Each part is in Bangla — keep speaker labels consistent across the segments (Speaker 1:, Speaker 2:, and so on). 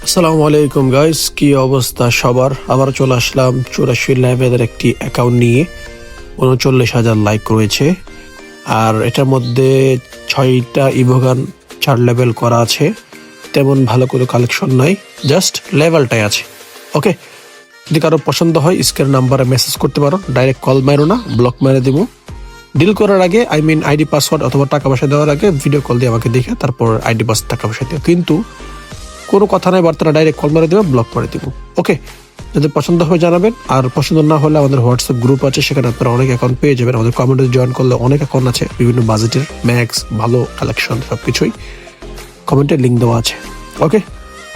Speaker 1: আসসালামু আলাইকুম গাইস, কি অবস্থা সবার? আবার চলে আসলাম 84 লেভেলের একটি অ্যাকাউন্ট নিয়ে। 39,000 লাইক রয়েছে, আর এটার মধ্যে 6টা ইভোগান 4 লেভেল করা আছে। তেমন ভালো করে কালেকশন নাই, জাস্ট লেভেলটাই আছে। ওকে, যদি কারো পছন্দ হয় স্ক্রিন নাম্বারে মেসেজ করতে পারো, ডাইরেক্ট কল মারো না, ব্লক মেরে দেবো। ডিল করার আগে আইডি পাসওয়ার্ড অথবা টাকা পয়সা দেওয়ার আগে ভিডিও কল দিয়ে আমাকে দেখে তারপর আইডি পাস টাকা পয়সা দিও, কিন্তু কোনো কথা নাই বার্তা, ডাইরেক্ট কল মেরে দেবো, ব্লক করে দেবো। ওকে, যদি পছন্দ হবে জানাবেন, আর পছন্দ না হলে আমাদের হোয়াটসঅ্যাপ গ্রুপ আছে, সেখানে আপনারা অনেক অ্যাকাউন্ট পেয়ে যাবেন। আমাদের কমেন্টে জয়েন করলে অনেক অ্যাকাউন্ট আছে, বিভিন্ন বাজেটের, ম্যাক্স, ভালো কালেকশন, সব কিছুই কমেন্টে লিঙ্ক দেওয়া আছে। ওকে,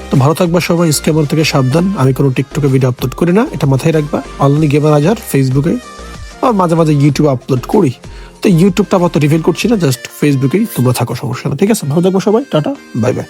Speaker 1: তো ভালো থাকবা সবাই, স্ক্যামার থেকে সাবধান। আমি কোনো টিকটকে ভিডিও আপলোড করি না, এটা মাথায় রাখবা। অনলি গেমার আজার ফেসবুকে আর মাঝে মাঝে ইউটিউবে আপলোড করি। তো ইউটিউবটা মতো রিভিল করছি না, জাস্ট ফেসবুকেই তোমরা থাকো, সমস্যা না। ঠিক আছে, ভালো থাকবো সবাই, টাটা, বাই বাই।